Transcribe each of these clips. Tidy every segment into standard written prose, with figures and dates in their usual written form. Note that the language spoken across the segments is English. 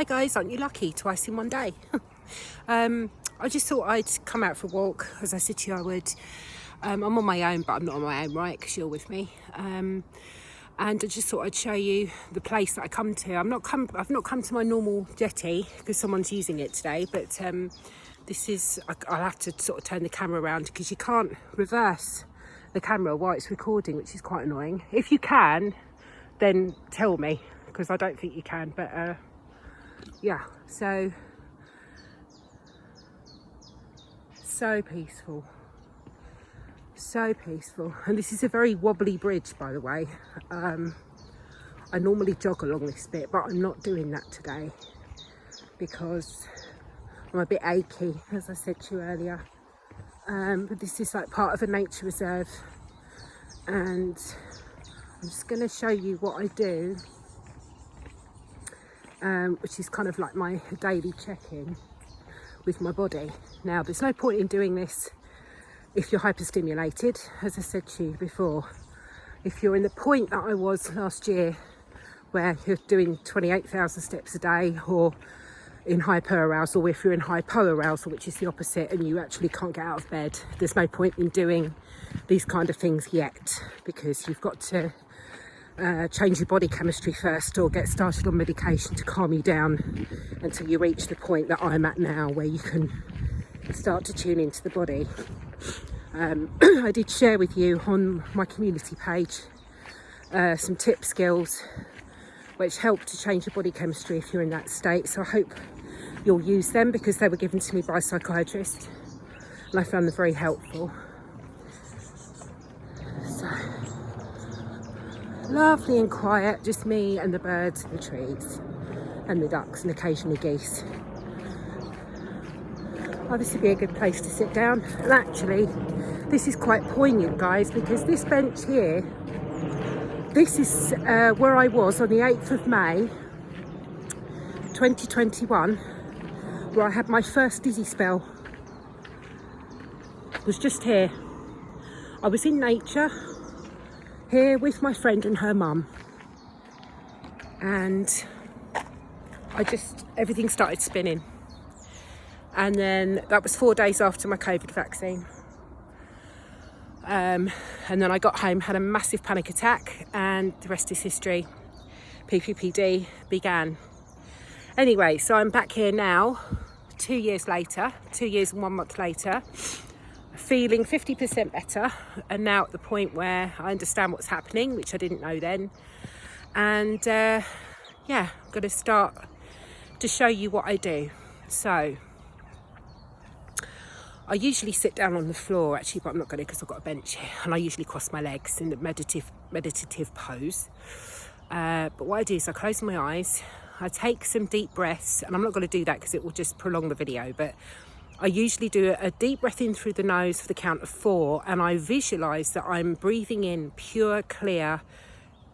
Hi guys, aren't you lucky? Twice in one day. I just thought I'd come out for a walk, as I said to you I would. I'm on my own, but I'm not on my own, right? Because you're with me. And I just thought I'd show you the place that I come to. I've not come to my normal jetty because someone's using it today. But this is, I'll have to sort of turn the camera around because you can't reverse the camera while it's recording, which is quite annoying. If you can, then tell me, because I don't think you can. But yeah, so peaceful, so peaceful. And this is a very wobbly bridge, by the way. I normally jog along this bit, but I'm not doing that today because I'm a bit achy, as I said to you earlier. But this is like part of a nature reserve, and I'm just going to show you what I do, which is kind of like my daily check-in with my body. Now, there's no point in doing this if you're hyperstimulated, as I said to you before. If you're in the point that I was last year, where you're doing 28,000 steps a day, or in hyperarousal, or if you're in hypoarousal, which is the opposite, and you actually can't get out of bed, there's no point in doing these kind of things yet, because you've got to change your body chemistry first, or get started on medication to calm you down until you reach the point that I'm at now, where you can start to tune into the body. I did share with you on my community page some tip skills which help to change your body chemistry if you're in that state, so I hope you'll use them, because they were given to me by a psychiatrist and I found them very helpful. So lovely and quiet, just me and the birds and the trees and the ducks and occasionally geese. Oh, this would be a good place to sit down. And actually, this is quite poignant, guys, because this bench here, this is where I was on the 8th of May 2021, where I had my first dizzy spell. It was just here. I was in nature here with my friend and her mum, and everything started spinning. And then that was 4 days after my COVID vaccine. And then I got home, had a massive panic attack, and the rest is history. PPPD began. Anyway, so I'm back here now, 2 years later, 2 years and 1 month later, feeling 50% better, and now at the point where I understand what's happening, which I didn't know then. And yeah, I'm going to start to show you what I do. So I usually sit down on the floor, actually, but I'm not going to, because I've got a bench here, and I usually cross my legs in the meditative pose. But what I do is I close my eyes, I take some deep breaths, and I'm not going to do that because it will just prolong the video, but I usually do a deep breath in through the nose for the count of 4, and I visualise that I'm breathing in pure, clear,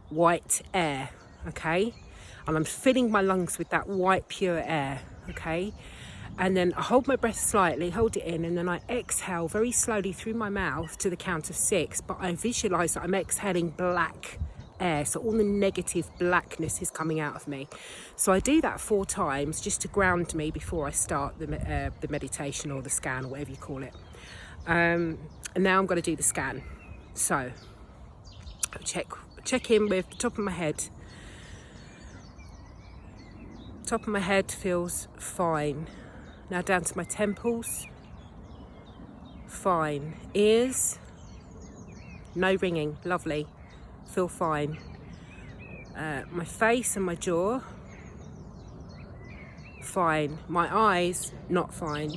white air, okay? And I'm filling my lungs with that white, pure air, okay? And then I hold my breath slightly, hold it in, and then I exhale very slowly through my mouth to the count of 6, but I visualise that I'm exhaling black air, so all the negative blackness is coming out of me. So I do that 4 times just to ground me before I start the meditation or the scan, or whatever you call it. And now I'm going to do the scan. So I'll check in with the top of my head. Top of my head feels fine. Now down to my temples, fine. Ears, no ringing, lovely, feel fine. My face and my jaw, fine. My eyes, not fine.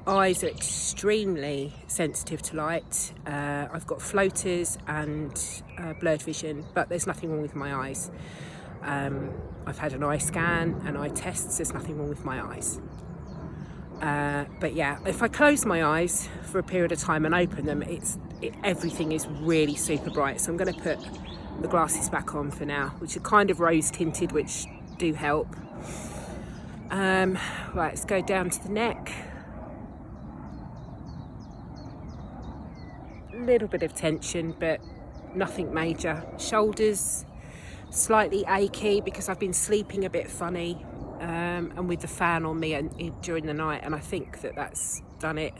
Eyes are extremely sensitive to light. I've got floaters and blurred vision, but there's nothing wrong with my eyes. I've had an eye scan and eye tests, there's nothing wrong with my eyes. But yeah, if I close my eyes for a period of time and open them, everything is really super bright. So I'm going to put the glasses back on for now, which are kind of rose tinted, which do help. Right, let's go down to the neck. A little bit of tension, but nothing major. Shoulders, slightly achy because I've been sleeping a bit funny. and with the fan on me during the night, and I think that's done it.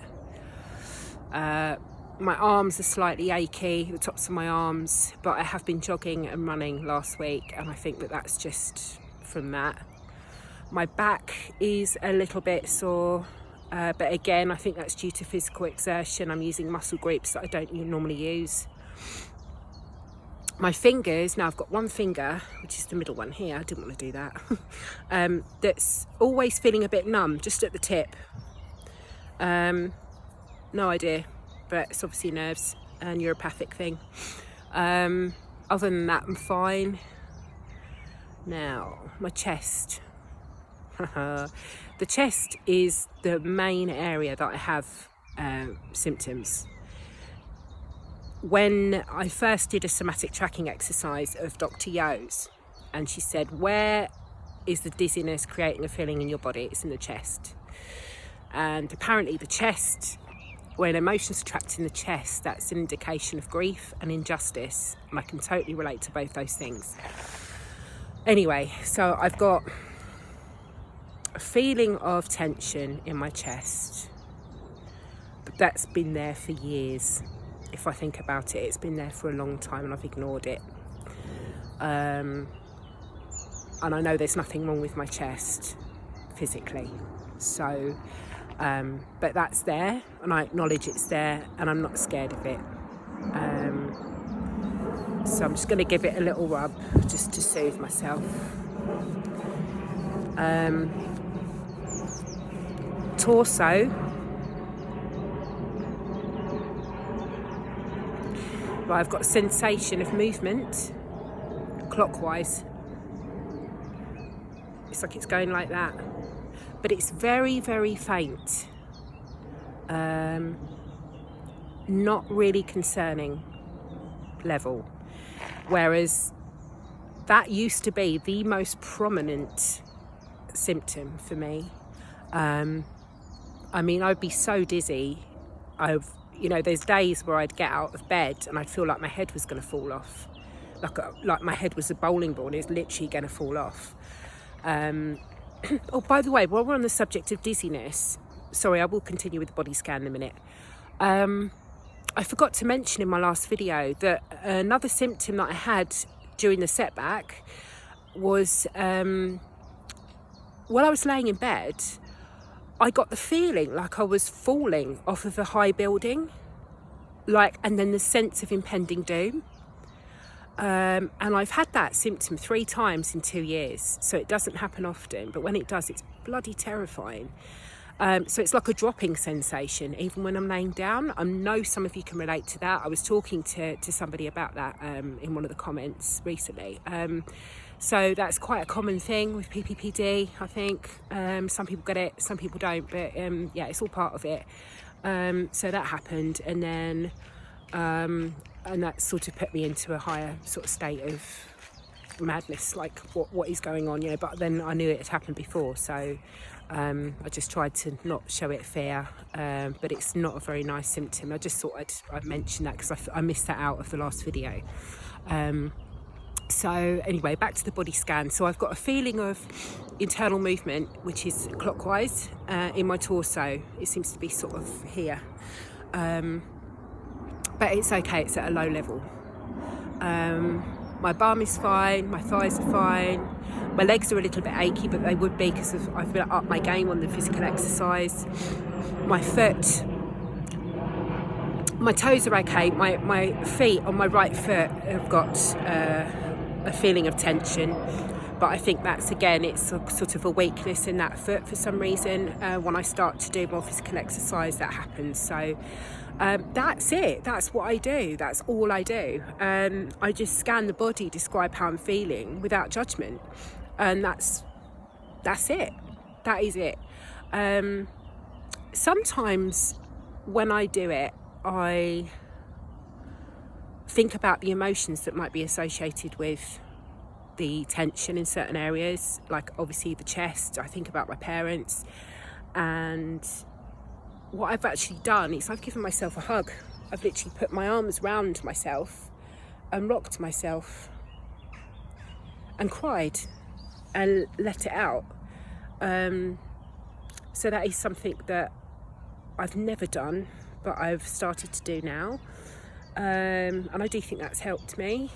My arms are slightly achy, the tops of my arms, but I have been jogging and running last week, and I think that's just from that. My back is a little bit sore, but again, I think that's due to physical exertion. I'm using muscle groups that I don't normally use. My fingers, now I've got one finger, which is the middle one here, I didn't want to do that, that's always feeling a bit numb, just at the tip. No idea, but it's obviously nerves and neuropathic thing. Other than that, I'm fine. Now, my chest. The chest is the main area that I have symptoms. When I first did a somatic tracking exercise of Dr. Yo's, and she said, where is the dizziness creating a feeling in your body? It's in the chest. And apparently the chest, when emotions are trapped in the chest, that's an indication of grief and injustice. And I can totally relate to both those things. Anyway, so I've got a feeling of tension in my chest, but that's been there for years. If I think about it, it's been there for a long time and I've ignored it. And I know there's nothing wrong with my chest physically. So, but that's there, and I acknowledge it's there, and I'm not scared of it. So I'm just going to give it a little rub just to soothe myself. Torso. Right, I've got a sensation of movement clockwise. It's like it's going like that, but it's very, very faint. Not really concerning level, whereas that used to be the most prominent symptom for me. I mean, I'd be so dizzy. There's days where I'd get out of bed and I'd feel like my head was going to fall off, like my head was a bowling ball and it's literally going to fall off. Oh, by the way, while we're on the subject of dizziness, sorry, I will continue with the body scan in a minute. I forgot to mention in my last video that another symptom that I had during the setback was while I was laying in bed, I got the feeling like I was falling off of a high building, and then the sense of impending doom. And I've had that symptom 3 times in 2 years, so it doesn't happen often, but when it does, it's bloody terrifying. So it's like a dropping sensation, even when I'm laying down. I know some of you can relate to that. I was talking to somebody about that in one of the comments recently. So that's quite a common thing with PPPD, I think. Some people get it, some people don't, but yeah, it's all part of it. So that happened, and then and that sort of put me into a higher sort of state of madness, like what is going on, but then I knew it had happened before, so I just tried to not show it fear, but it's not a very nice symptom. I just thought I'd mention that because I missed that out of the last video. So anyway, back to the body scan. So I've got a feeling of internal movement, which is clockwise in my torso. It seems to be sort of here, but it's okay, it's at a low level. My bum is fine, my thighs are fine, my legs are a little bit achy, but they would be because I've been up my game on the physical exercise. My foot, my toes are okay. My feet, on my right foot, have got a feeling of tension, but I think that's, again, it's a sort of a weakness in that foot for some reason. When I start to do more physical exercise, that happens. So that's it, that's what I do, that's all I do. I just scan the body, describe how I'm feeling without judgment, and that's it, that is it. Sometimes when I do it, I think about the emotions that might be associated with the tension in certain areas, like obviously the chest. I think about my parents, and what I've actually done is I've given myself a hug. I've literally put my arms round myself and rocked myself and cried and let it out. So that is something that I've never done, but I've started to do now, and I do think that's helped me.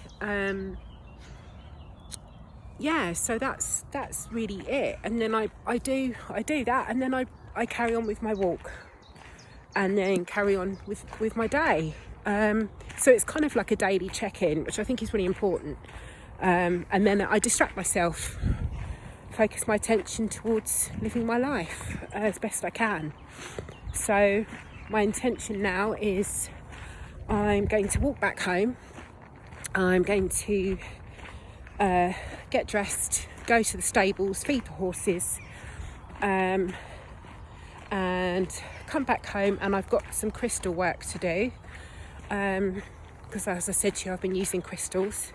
Yeah, so that's really it. And then I do that, and then I carry on with my walk, and then carry on with my day. So it's kind of like a daily check-in, which I think is really important. And then I distract myself, focus my attention towards living my life as best I can. So my intention now is I'm going to walk back home. I'm going to get dressed, go to the stables, feed the horses, and come back home. And I've got some crystal work to do, because as I said to you, I've been using crystals,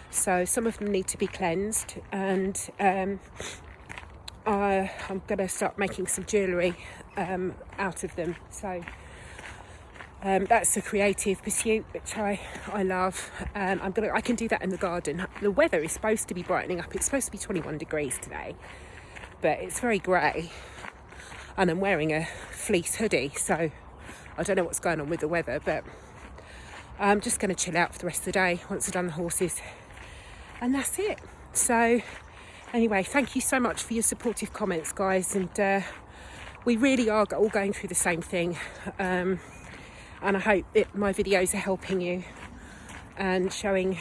so some of them need to be cleansed, and I'm going to start making some jewellery out of them. So that's a creative pursuit which I love. I can do that in the garden. The weather is supposed to be brightening up. It's supposed to be 21 degrees today, but it's very grey, and I'm wearing a fleece hoodie, so I don't know what's going on with the weather, but I'm just going to chill out for the rest of the day once I've done the horses, and that's it. So anyway, thank you so much for your supportive comments, guys, and we really are all going through the same thing, and I hope that my videos are helping you and showing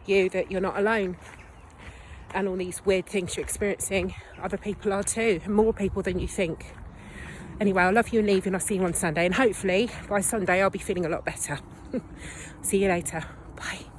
you that you're not alone, and all these weird things you're experiencing, other people are too, and more people than you think. Anyway, I love you and leave, and I'll see you on Sunday, and hopefully by Sunday I'll be feeling a lot better. See you later. Bye.